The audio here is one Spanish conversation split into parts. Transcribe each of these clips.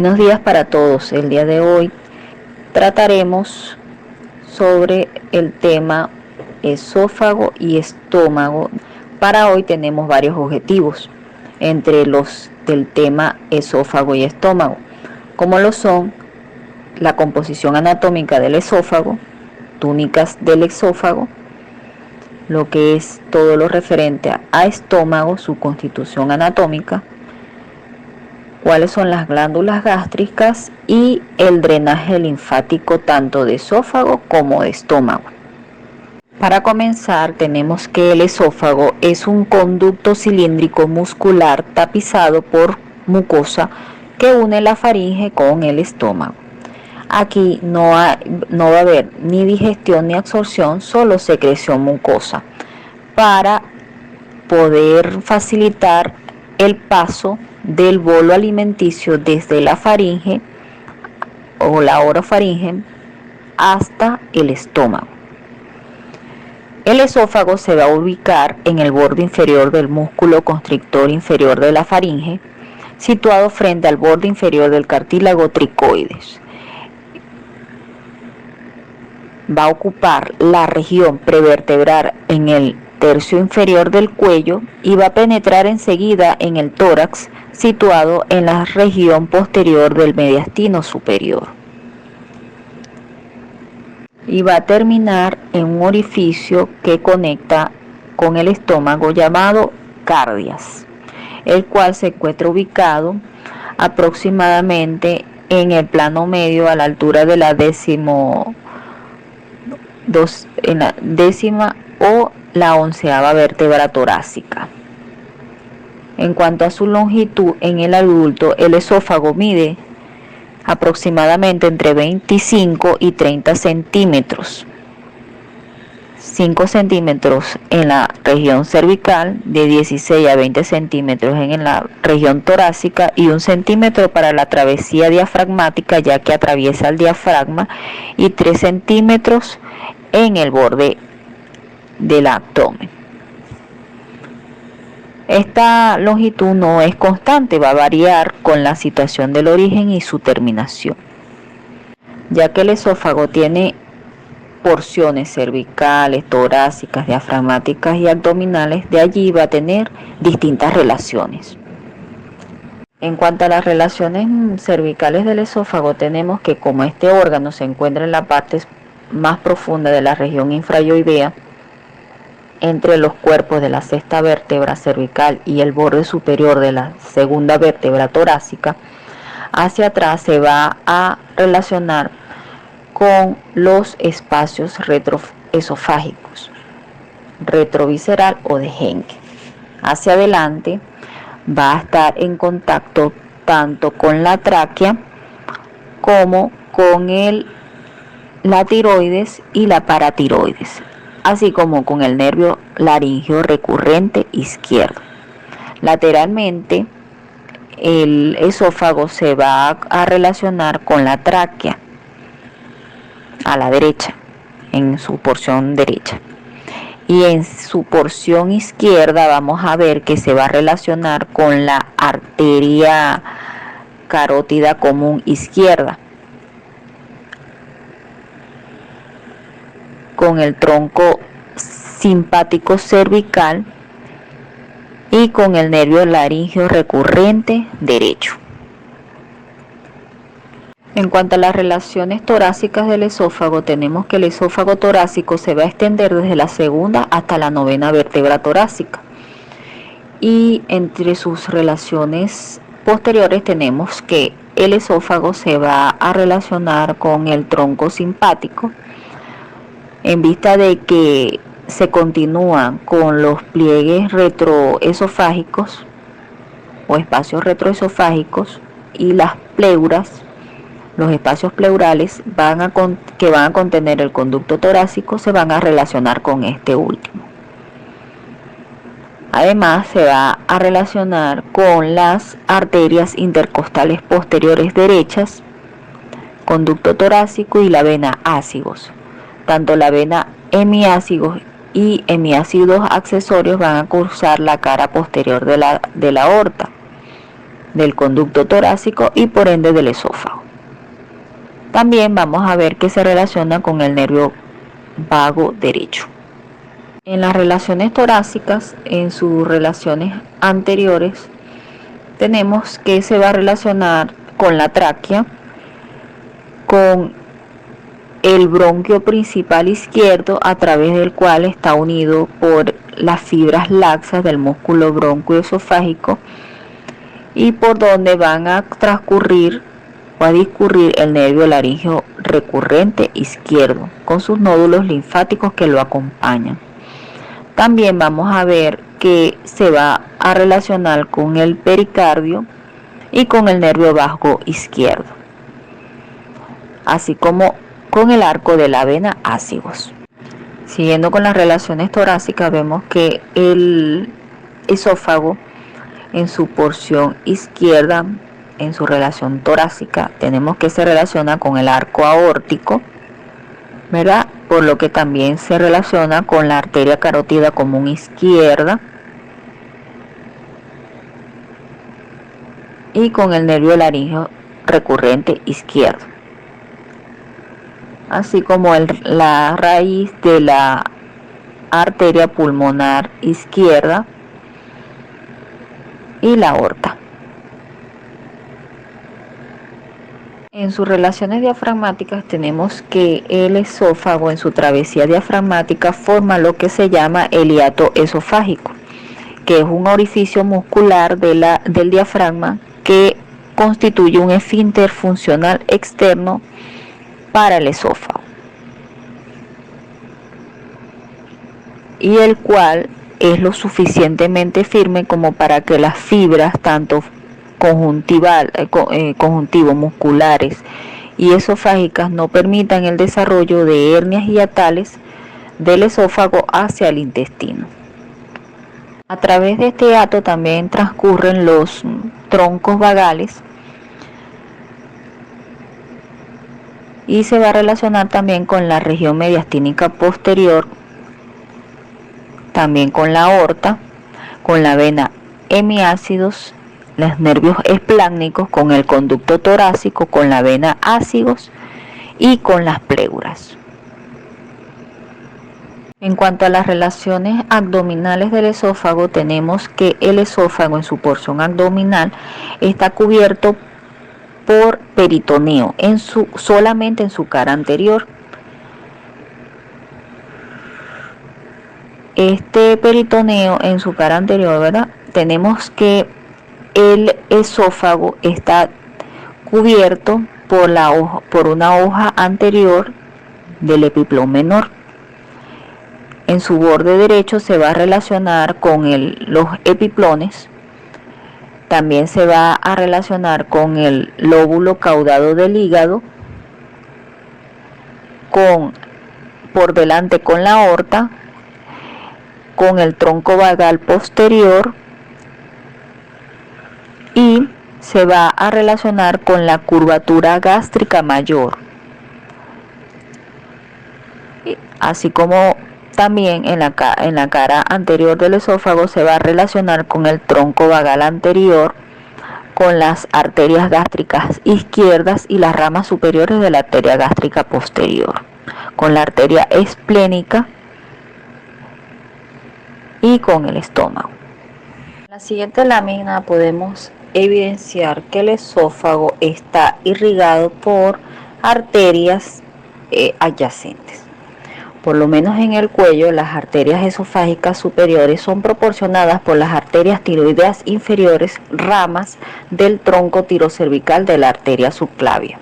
Buenos días para todos. El día de hoy trataremos sobre el tema esófago y estómago. Para hoy tenemos varios objetivos entre los del tema esófago y estómago, como lo son la composición anatómica del esófago, túnicas del esófago, lo que es todo lo referente a estómago, su constitución anatómica, cuáles son las glándulas gástricas y el drenaje linfático tanto de esófago como de estómago. Para comenzar, tenemos que el esófago es un conducto cilíndrico muscular tapizado por mucosa que une la faringe con el estómago. Aquí no va a haber ni digestión ni absorción, solo secreción mucosa para poder facilitar el paso del bolo alimenticio desde la faringe o la orofaringe hasta el estómago. El esófago se va a ubicar en el borde inferior del músculo constrictor inferior de la faringe, situado frente al borde inferior del cartílago tricoides. Va a ocupar la región prevertebral en el tercio inferior del cuello y va a penetrar enseguida en el tórax, situado en la región posterior del mediastino superior. Y va a terminar en un orificio que conecta con el estómago llamado cardias, el cual se encuentra ubicado aproximadamente en el plano medio a la altura de la décima o la 11ª vértebra torácica. En cuanto a su longitud, en el adulto el esófago mide aproximadamente entre 25 y 30 centímetros. 5 centímetros en la región cervical, de 16 a 20 centímetros en la región torácica y 1 centímetro para la travesía diafragmática, ya que atraviesa el diafragma, y 3 centímetros en el borde del abdomen. Esta longitud no es constante, va a variar con la situación del origen y su terminación, ya que el esófago tiene porciones cervicales, torácicas, diafragmáticas y abdominales. De allí va a tener distintas relaciones. En cuanto a las relaciones cervicales del esófago, tenemos que como este órgano se encuentra en la parte más profunda de la región infrayoidea, entre los cuerpos de la 6ª vértebra cervical y el borde superior de la 2ª vértebra torácica, hacia atrás se va a relacionar con los espacios retroesofágicos, retrovisceral o de Henke. Hacia adelante va a estar en contacto tanto con la tráquea como con la tiroides y la paratiroides, así como con el nervio laríngeo recurrente izquierdo. Lateralmente, el esófago se va a relacionar con la tráquea a la derecha, en su porción derecha. Y en su porción izquierda vamos a ver que se va a relacionar con la arteria carótida común izquierda, con el tronco simpático cervical y con el nervio laríngeo recurrente derecho. En cuanto a las relaciones torácicas del esófago, tenemos que el esófago torácico se va a extender desde la 2ª hasta la 9ª vértebra torácica, y entre sus relaciones posteriores tenemos que el esófago se va a relacionar con el tronco simpático, en vista de que se continúan con los pliegues retroesofágicos o espacios retroesofágicos, y las pleuras, los espacios pleurales que van a contener el conducto torácico, se van a relacionar con este último. Además, se va a relacionar con las arterias intercostales posteriores derechas, conducto torácico y la vena ácigos. Tanto la vena hemiácigos y hemiácidos accesorios van a cruzar la cara posterior de la aorta. del conducto torácico y por ende del esófago. También vamos a ver que se relaciona con el nervio vago derecho. En las relaciones torácicas, en sus relaciones anteriores, tenemos que se va a relacionar con la tráquea, con el bronquio principal izquierdo, a través del cual está unido por las fibras laxas del músculo broncoesofágico y por donde van a transcurrir o a discurrir el nervio laríngeo recurrente izquierdo con sus nódulos linfáticos que lo acompañan. También vamos a ver que se va a relacionar con el pericardio y con el nervio vago izquierdo, así como con el arco de la vena ácigos. Siguiendo con las relaciones torácicas, vemos que el esófago en su porción izquierda, en su relación torácica, tenemos que se relaciona con el arco aórtico, ¿verdad? Por lo que también se relaciona con la arteria carótida común izquierda y con el nervio laríngeo recurrente izquierdo, así como la raíz de la arteria pulmonar izquierda y la aorta. En sus relaciones diafragmáticas tenemos que el esófago en su travesía diafragmática forma lo que se llama el hiato esofágico, que es un orificio muscular del diafragma que constituye un esfínter funcional externo para el esófago, y el cual es lo suficientemente firme como para que las fibras, tanto conjuntivo, musculares y esofágicas, no permitan el desarrollo de hernias hiatales del esófago hacia el intestino. A través de este hiato también transcurren los troncos vagales y se va a relacionar también con la región mediastínica posterior, también con la aorta, con la vena hemiácidos, los nervios espláncnicos, con el conducto torácico, con la vena ácigos y con las pléuras. En cuanto a las relaciones abdominales del esófago, tenemos que el esófago en su porción abdominal está cubierto por peritoneo solamente en su cara anterior. Este peritoneo en su cara anterior, ¿verdad? Tenemos que el esófago está cubierto por una hoja anterior del epiplón menor. En su borde derecho se va a relacionar con los epiplones. También se va a relacionar con el lóbulo caudado del hígado, por delante con la aorta, con el tronco vagal posterior, y se va a relacionar con la curvatura gástrica mayor, así como también en la cara anterior del esófago se va a relacionar con el tronco vagal anterior, con las arterias gástricas izquierdas y las ramas superiores de la arteria gástrica posterior, con la arteria esplénica y con el estómago. En la siguiente lámina podemos evidenciar que el esófago está irrigado por arterias adyacentes. Por lo menos en el cuello, las arterias esofágicas superiores son proporcionadas por las arterias tiroideas inferiores, ramas del tronco tirocervical de la arteria subclavia.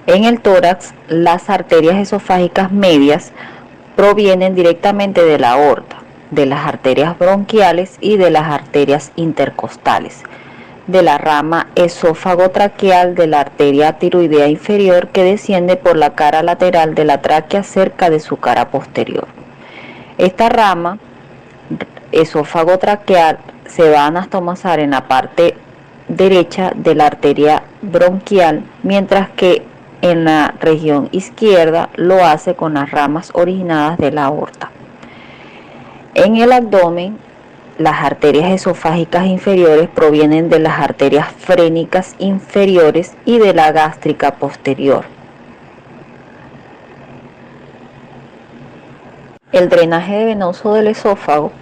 En el tórax, las arterias esofágicas medias provienen directamente de la aorta, de las arterias bronquiales y de las arterias intercostales, de la rama esófago-traqueal de la arteria tiroidea inferior que desciende por la cara lateral de la tráquea cerca de su cara posterior. Esta rama esófago-traqueal se va a anastomosar en la parte derecha de la arteria bronquial, mientras que en la región izquierda lo hace con las ramas originadas de la aorta. En el abdomen las arterias esofágicas inferiores provienen de las arterias frénicas inferiores y de la gástrica posterior. El drenaje venoso del esófago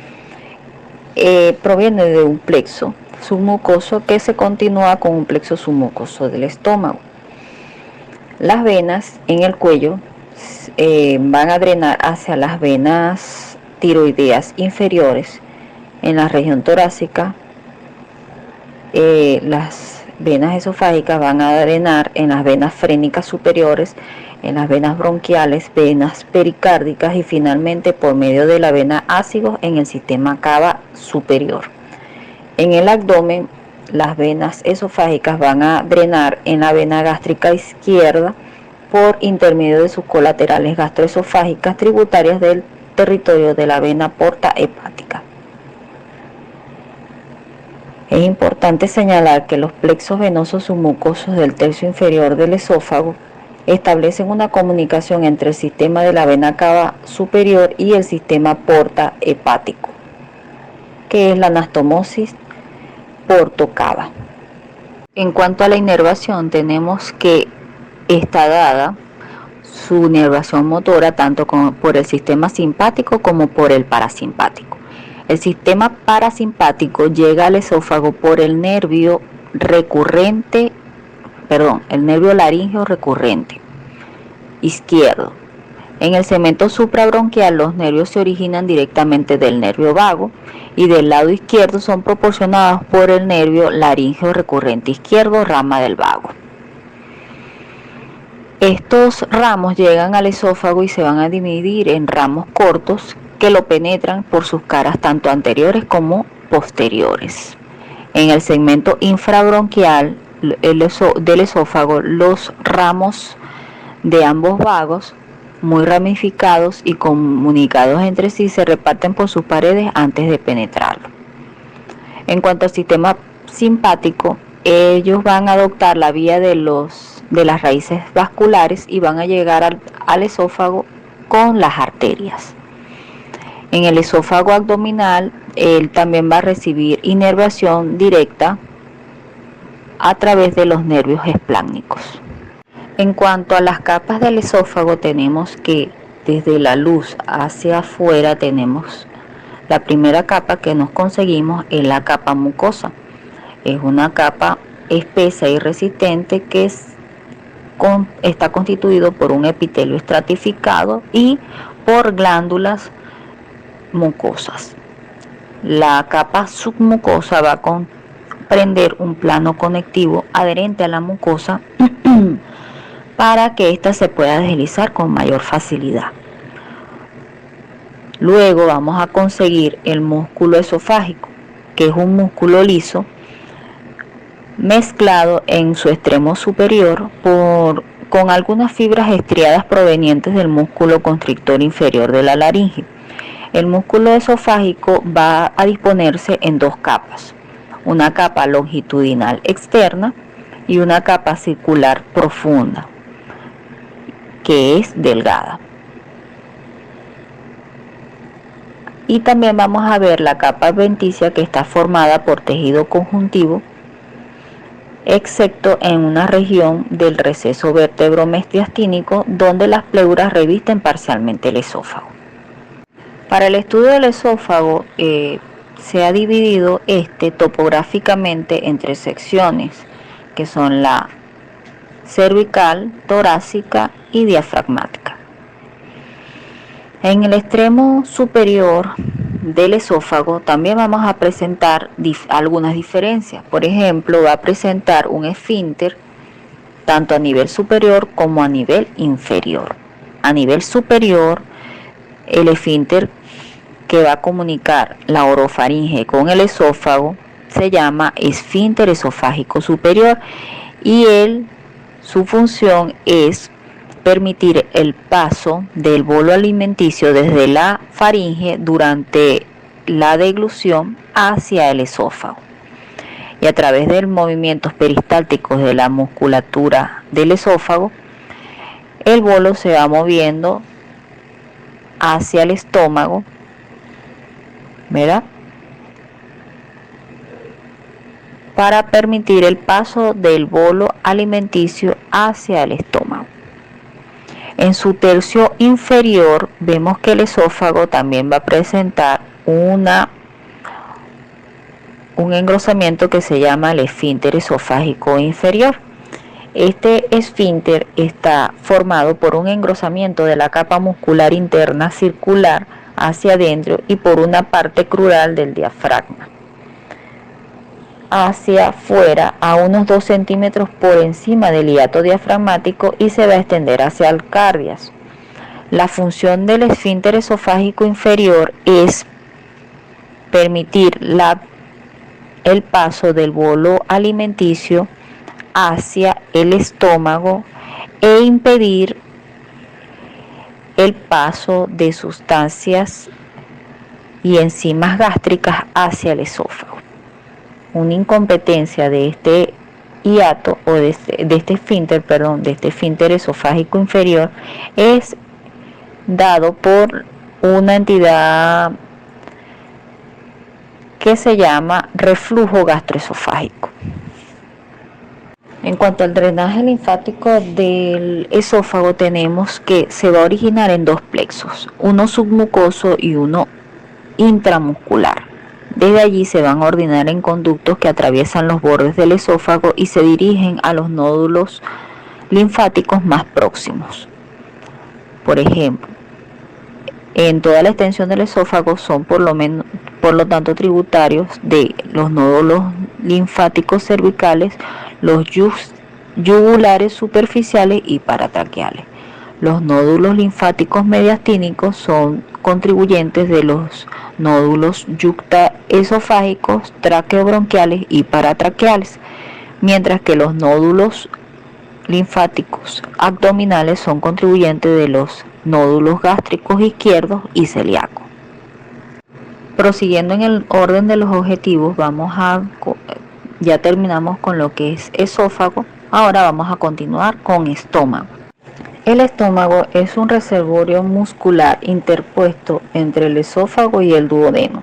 proviene de un plexo submucoso que se continúa con un plexo submucoso del estómago. Las venas en el cuello van a drenar hacia las venas tiroideas inferiores en la región torácica. Las venas esofágicas van a drenar en las venas frénicas superiores, en las venas bronquiales, venas pericárdicas y finalmente por medio de la vena ácido en el sistema cava superior. En el abdomen, las venas esofágicas van a drenar en la vena gástrica izquierda por intermedio de sus colaterales gastroesofágicas tributarias del territorio de la vena porta hepática. Es importante señalar que los plexos venosos submucosos del tercio inferior del esófago establecen una comunicación entre el sistema de la vena cava superior y el sistema porta hepático, que es la anastomosis portocava. En cuanto a la inervación, tenemos que está dada su inervación motora tanto por el sistema simpático como por el parasimpático. El sistema parasimpático llega al esófago por el nervio laríngeo recurrente izquierdo. En el segmento suprabronquial los nervios se originan directamente del nervio vago y del lado izquierdo son proporcionados por el nervio laríngeo recurrente izquierdo, rama del vago. Estos ramos llegan al esófago y se van a dividir en ramos cortos que lo penetran por sus caras tanto anteriores como posteriores. En el segmento infrabronquial del esófago, los ramos de ambos vagos, muy ramificados y comunicados entre sí, se reparten por sus paredes antes de penetrarlo. En cuanto al sistema simpático, ellos van a adoptar la vía de las raíces vasculares y van a llegar al esófago con las arterias. En el esófago abdominal, él también va a recibir inervación directa a través de los nervios espláncnicos. En cuanto a las capas del esófago, tenemos que desde la luz hacia afuera tenemos la primera capa que nos conseguimos es la capa mucosa. Es una capa espesa y resistente que está constituido por un epitelio estratificado y por glándulas mucosas. La capa submucosa va a comprender un plano conectivo adherente a la mucosa para que ésta se pueda deslizar con mayor facilidad. Luego vamos a conseguir el músculo esofágico, que es un músculo liso mezclado en su extremo superior con algunas fibras estriadas provenientes del músculo constrictor inferior de la laringe. El músculo esofágico va a disponerse en dos capas, una capa longitudinal externa y una capa circular profunda, que es delgada. Y también vamos a ver la capa adventicia, que está formada por tejido conjuntivo, excepto en una región del receso vértebro-mediastínico donde las pleuras revisten parcialmente el esófago. Para el estudio del esófago se ha dividido topográficamente en tres secciones, que son la cervical, torácica y diafragmática. En el extremo superior del esófago también vamos a presentar algunas diferencias. Por ejemplo, va a presentar un esfínter tanto a nivel superior como a nivel inferior. A nivel superior, el esfínter que va a comunicar la orofaringe con el esófago se llama esfínter esofágico superior y su función es permitir el paso del bolo alimenticio desde la faringe durante la deglución hacia el esófago. Y a través de movimientos peristálticos de la musculatura del esófago, el bolo se va moviendo hacia el estómago, ¿verdad? para permitir el paso del bolo alimenticio hacia el estómago. En su tercio inferior vemos que el esófago también va a presentar un engrosamiento que se llama el esfínter esofágico inferior. Este esfínter está formado por un engrosamiento de la capa muscular interna circular hacia adentro y por una parte crural del diafragma hacia afuera a unos 2 centímetros por encima del hiato diafragmático y se va a extender hacia el cardias. La función del esfínter esofágico inferior es permitir el paso del bolo alimenticio hacia el estómago e impedir el paso de sustancias y enzimas gástricas hacia el esófago. Una incompetencia de este hiato o de este esfínter esofágico inferior es dado por una entidad que se llama reflujo gastroesofágico. En cuanto al drenaje linfático del esófago, tenemos que se va a originar en dos plexos, uno submucoso y uno intramuscular. Desde allí se van a ordenar en conductos que atraviesan los bordes del esófago y se dirigen a los nódulos linfáticos más próximos. Por ejemplo, en toda la extensión del esófago son por lo tanto tributarios de los nódulos linfáticos cervicales, los yugulares superficiales y paratraqueales. Los nódulos linfáticos mediastínicos son contribuyentes de los nódulos yuctaesofágicos, traqueobronquiales y paratraqueales, mientras que los nódulos linfáticos abdominales son contribuyentes de los nódulos gástricos izquierdos y celíacos. Prosiguiendo en el orden de los objetivos, ya terminamos con lo que es esófago, ahora vamos a continuar con estómago. El estómago es un reservorio muscular interpuesto entre el esófago y el duodeno,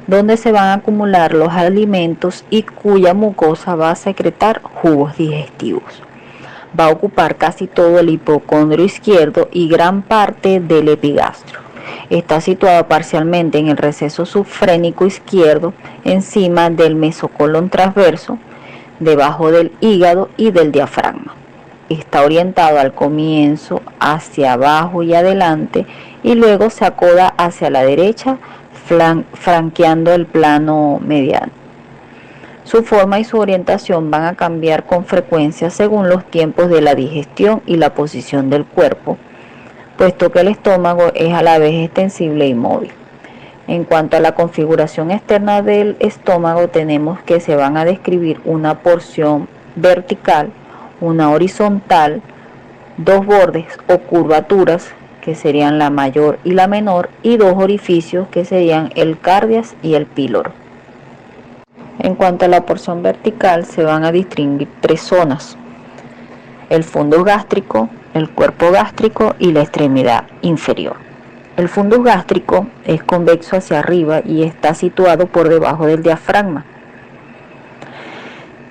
donde se van a acumular los alimentos y cuya mucosa va a secretar jugos digestivos. Va a ocupar casi todo el hipocondrio izquierdo y gran parte del epigastro. Está situado parcialmente en el receso subfrénico izquierdo, encima del mesocolon transverso, debajo del hígado y del diafragma. Está orientado al comienzo hacia abajo y adelante y luego se acoda hacia la derecha, franqueando el plano mediano. Su forma y su orientación van a cambiar con frecuencia según los tiempos de la digestión y la posición del cuerpo, puesto que el estómago es a la vez extensible y móvil. En cuanto a la configuración externa del estómago, tenemos que se van a describir una porción vertical, una horizontal, dos bordes o curvaturas, que serían la mayor y la menor, y dos orificios, que serían el cardias y el píloro. En cuanto a la porción vertical, se van a distinguir tres zonas: el fundus gástrico, el cuerpo gástrico y la extremidad inferior. El fundus gástrico es convexo hacia arriba y está situado por debajo del diafragma.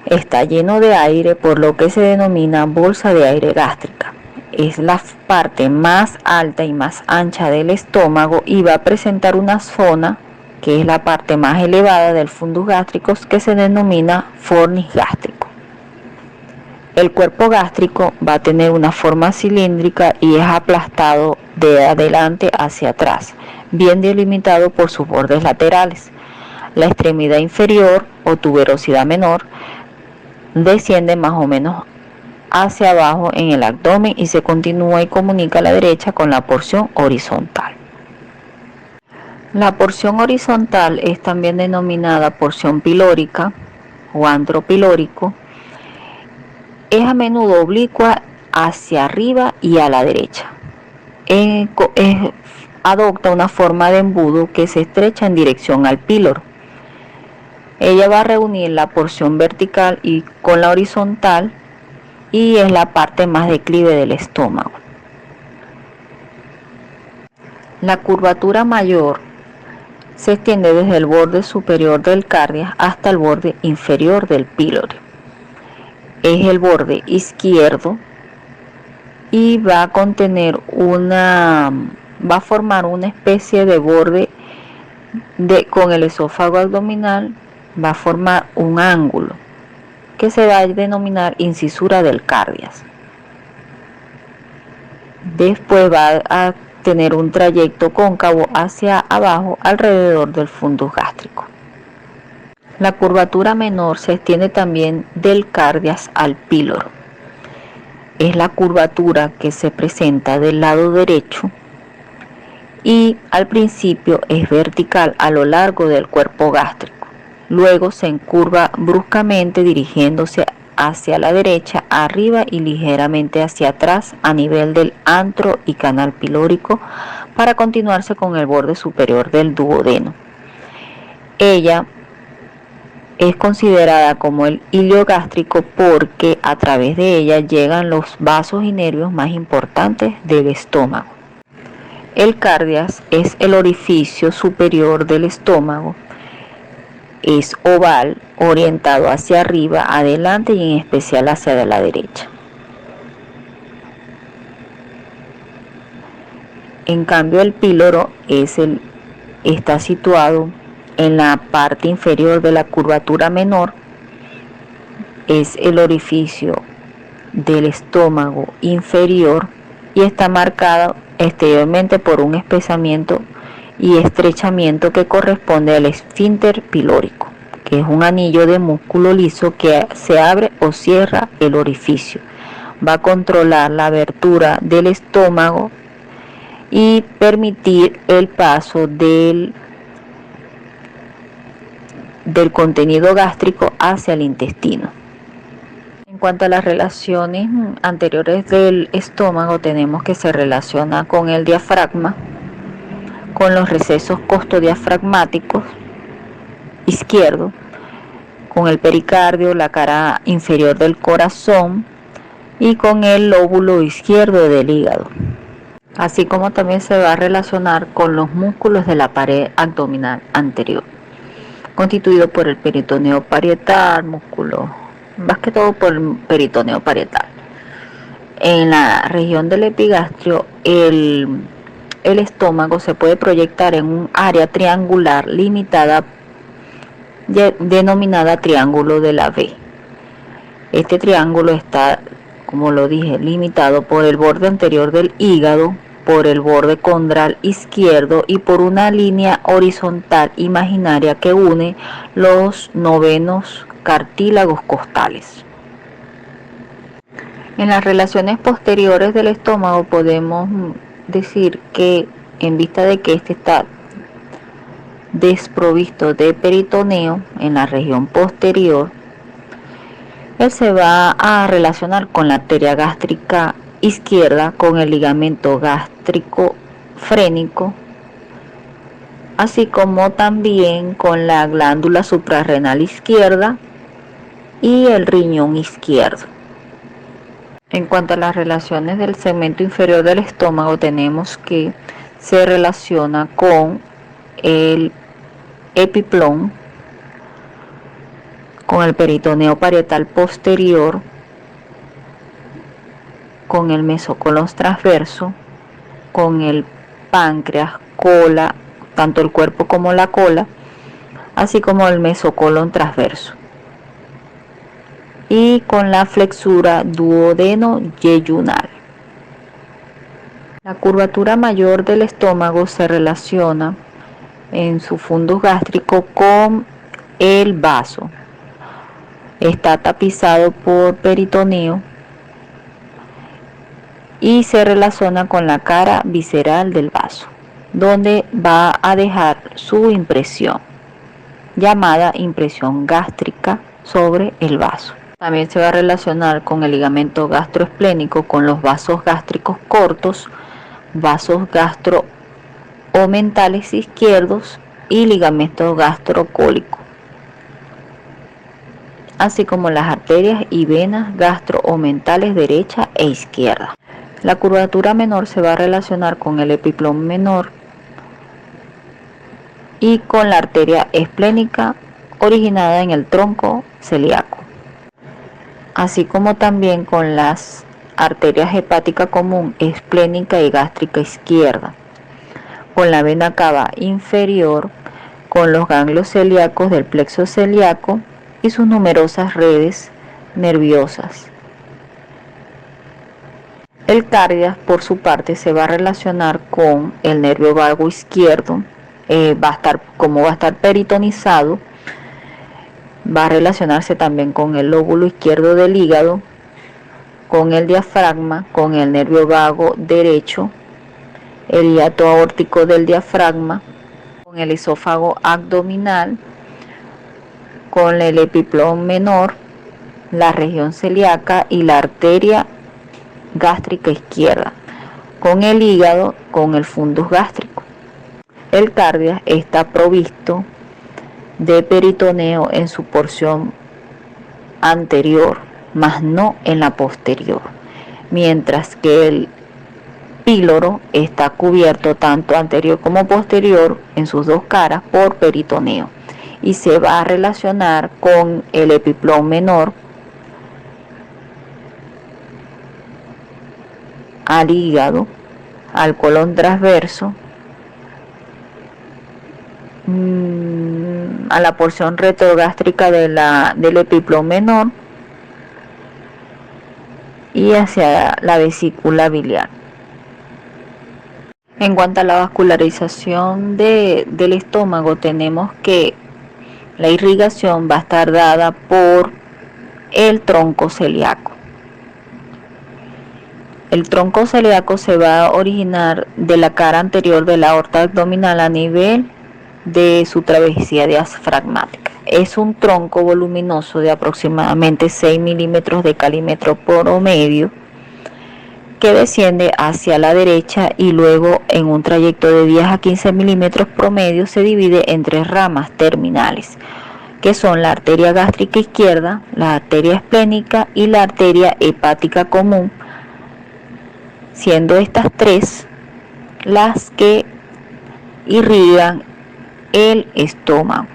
Está lleno de aire, por lo que se denomina bolsa de aire gástrica. Es la parte más alta y más ancha del estómago y va a presentar una zona que es la parte más elevada del fundus gástrico, que se denomina fornis gástrico. El cuerpo gástrico va a tener una forma cilíndrica y es aplastado de adelante hacia atrás, bien delimitado por sus bordes laterales. La extremidad inferior o tuberosidad menor desciende más o menos hacia abajo en el abdomen y se continúa y comunica a la derecha con la porción horizontal. La porción horizontal es también denominada porción pilórica o antro pilórico. Es a menudo oblicua hacia arriba y a la derecha. Adopta una forma de embudo que se estrecha en dirección al píloro. Ella va a reunir la porción vertical y con la horizontal y es la parte más declive del estómago. La curvatura mayor Se extiende desde el borde superior del cardias hasta el borde inferior del píloro. Es el borde izquierdo y va a formar una especie de borde con el esófago abdominal, va a formar un ángulo que se va a denominar incisura del cardias. Después va a tener un trayecto cóncavo hacia abajo alrededor del fundus gástrico. La curvatura menor se extiende también del cardias al píloro. Es la curvatura que se presenta del lado derecho y al principio es vertical a lo largo del cuerpo gástrico. Luego se encurva bruscamente dirigiéndose hacia la derecha, arriba y ligeramente hacia atrás a nivel del antro y canal pilórico para continuarse con el borde superior del duodeno. Ella es considerada como el ilio gástrico porque a través de ella llegan los vasos y nervios más importantes del estómago. El cardias es el orificio superior del estómago. Es oval, orientado hacia arriba, adelante y en especial hacia la derecha. En cambio, el píloro está situado en la parte inferior de la curvatura menor. Es el orificio del estómago inferior y está marcado exteriormente por un espesamiento y estrechamiento que corresponde al esfínter pilórico, que es un anillo de músculo liso que se abre o cierra el orificio. Va a controlar la abertura del estómago y permitir el paso del contenido gástrico hacia el intestino. En cuanto a las relaciones anteriores del estómago, tenemos que se relaciona con el diafragma, con los recesos costodiafragmáticos izquierdo, con el pericardio, la cara inferior del corazón y con el lóbulo izquierdo del hígado. Así como también se va a relacionar con los músculos de la pared abdominal anterior, constituido por el peritoneo parietal, más que todo por el peritoneo parietal. En la región del epigastrio, el estómago se puede proyectar en un área triangular limitada denominada triángulo de la V. Este triángulo está, como lo dije, limitado por el borde anterior del hígado, por el borde condral izquierdo y por una línea horizontal imaginaria que une los novenos cartílagos costales. En las relaciones posteriores del estómago podemos decir que, en vista de que este está desprovisto de peritoneo en la región posterior, él se va a relacionar con la arteria gástrica izquierda, con el ligamento gástrico frénico, así como también con la glándula suprarrenal izquierda y el riñón izquierdo. En cuanto a las relaciones del segmento inferior del estómago, tenemos que se relaciona con el epiplón, con el peritoneo parietal posterior, con el mesocolon transverso, con el páncreas, cola, tanto el cuerpo como la cola, así como el mesocolon transverso, y con la flexura duodeno-yeyunal. La curvatura mayor del estómago se relaciona en su fundus gástrico con el vaso. Está tapizado por peritoneo y se relaciona con la cara visceral del vaso, donde va a dejar su impresión, llamada impresión gástrica sobre el vaso. También se va a relacionar con el ligamento gastroesplénico, con los vasos gástricos cortos, vasos gastroomentales izquierdos y ligamento gastrocólico, así como las arterias y venas gastroomentales derecha e izquierda. La curvatura menor se va a relacionar con el epiplón menor y con la arteria esplénica originada en el tronco celíaco, así como también con las arterias hepática común, esplénica y gástrica izquierda, con la vena cava inferior, con los ganglios celíacos del plexo celíaco y sus numerosas redes nerviosas. El cardias, por su parte, se va a relacionar con el nervio vago izquierdo, como va a estar peritonizado, va a relacionarse también con el lóbulo izquierdo del hígado, con el diafragma, con el nervio vago derecho, el hiato aórtico del diafragma, con el esófago abdominal, con el epiplón menor, la región celíaca y la arteria gástrica izquierda, con el hígado, con el fundus gástrico. El cardias está provisto de peritoneo en su porción anterior, mas no en la posterior, mientras que el píloro está cubierto tanto anterior como posterior en sus dos caras por peritoneo y se va a relacionar con el epiplón menor, al hígado, al colon transverso, a la porción retrogástrica del epiplón menor y hacia la vesícula biliar. En cuanto a la vascularización del estómago, tenemos que la irrigación va a estar dada por el tronco celíaco. El tronco celíaco se va a originar de la cara anterior de la aorta abdominal a nivel de su travesía diafragmática. Es un tronco voluminoso de aproximadamente 6 milímetros de calímetro promedio que desciende hacia la derecha y luego en un trayecto de 10 a 15 milímetros promedio se divide en tres ramas terminales, que son la arteria gástrica izquierda, la arteria esplénica y la arteria hepática común, siendo estas tres las que irrigan el estómago.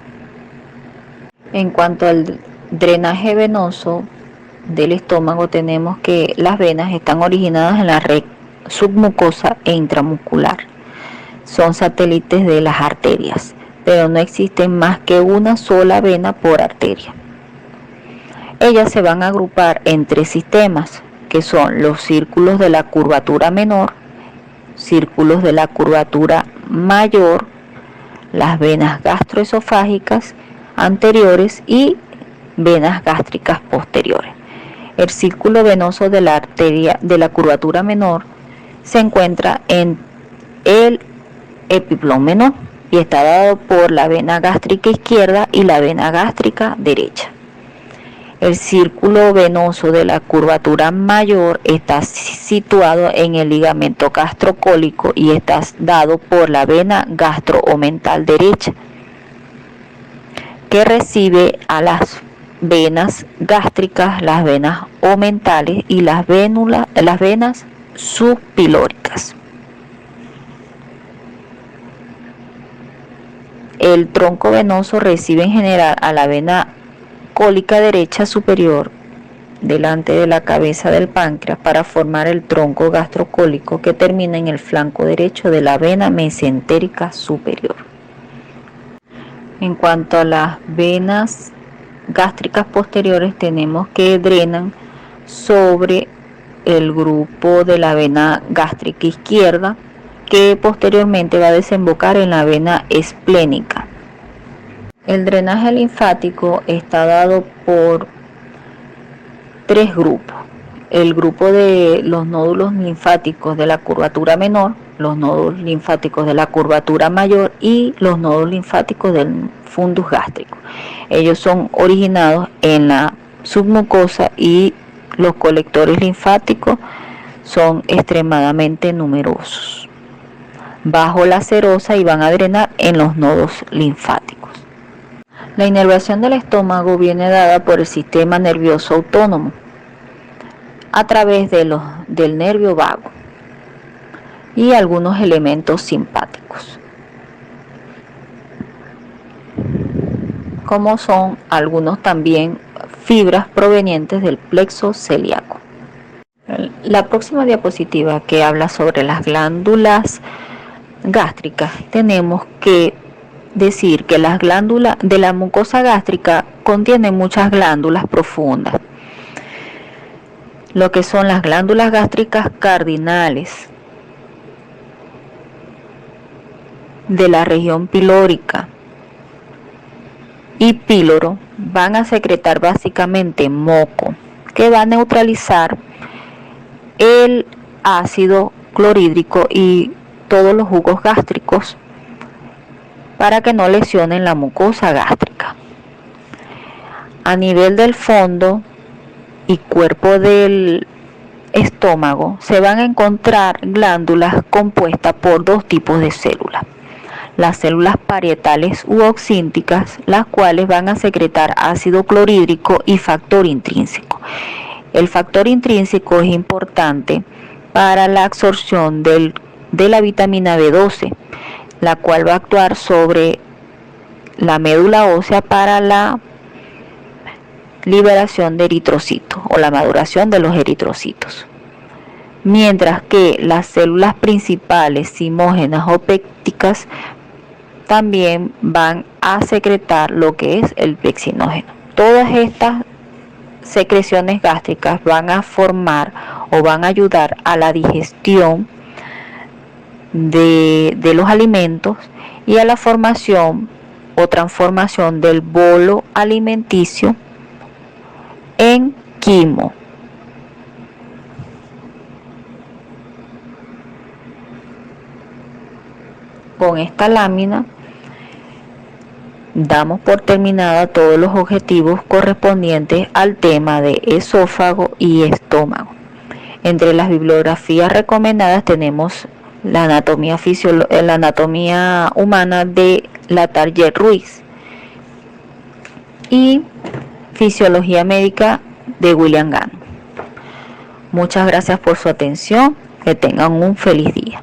En cuanto al drenaje venoso del estómago, tenemos que las venas están originadas en la red submucosa e intramuscular. Son satélites de las arterias, pero no existen más que una sola vena por arteria. Ellas se van a agrupar en tres sistemas, que son los círculos de la curvatura menor, círculos de la curvatura mayor, las venas gastroesofágicas anteriores y venas gástricas posteriores. El círculo venoso de la arteria de la curvatura menor se encuentra en el epiplón menor y está dado por la vena gástrica izquierda y la vena gástrica derecha. El círculo venoso de la curvatura mayor está situado en el ligamento gastrocólico y está dado por la vena gastroomental derecha, que recibe a las venas gástricas, las venas omentales y las venas subpilóricas. El tronco venoso recibe en general a la vena cólica derecha superior delante de la cabeza del páncreas para formar el tronco gastrocólico que termina en el flanco derecho de la vena mesentérica superior. En cuanto a las venas gástricas posteriores, tenemos que drenan sobre el grupo de la vena gástrica izquierda, que posteriormente va a desembocar en la vena esplénica. El drenaje linfático está dado por tres grupos. El grupo de los nódulos linfáticos de la curvatura menor, los nódulos linfáticos de la curvatura mayor y los nódulos linfáticos del fundus gástrico. Ellos son originados en la submucosa y los colectores linfáticos son extremadamente numerosos bajo la serosa y van a drenar en los nodos linfáticos. La inervación del estómago viene dada por el sistema nervioso autónomo a través del nervio vago y algunos elementos simpáticos. como son algunos también fibras provenientes del plexo celíaco. La próxima diapositiva, que habla sobre las glándulas gástricas, tenemos que decir que las glándulas de la mucosa gástrica contienen muchas glándulas profundas, lo que son las glándulas gástricas cardinales de la región pilórica y píloro van a secretar básicamente moco, que va a neutralizar el ácido clorhídrico y todos los jugos gástricos para que no lesionen la mucosa gástrica. A nivel del fondo y cuerpo del estómago se van a encontrar glándulas compuestas por dos tipos de células: las células parietales u oxínticas, las cuales van a secretar ácido clorhídrico y factor intrínseco. El factor intrínseco es importante para la absorción de la vitamina B12, la cual va a actuar sobre la médula ósea para la liberación de eritrocitos o la maduración de los eritrocitos. Mientras que las células principales simógenas o pépticas también van a secretar lo que es el pexinógeno. Todas estas secreciones gástricas van a formar o van a ayudar a la digestión de los alimentos y a la formación o transformación del bolo alimenticio en quimo. Con esta lámina damos por terminada todos los objetivos correspondientes al tema de esófago y estómago. Entre las bibliografías recomendadas tenemos la anatomía humana de Latarjet Ruiz y Fisiología médica de William Gannon. Muchas gracias por su atención. Que tengan un feliz día.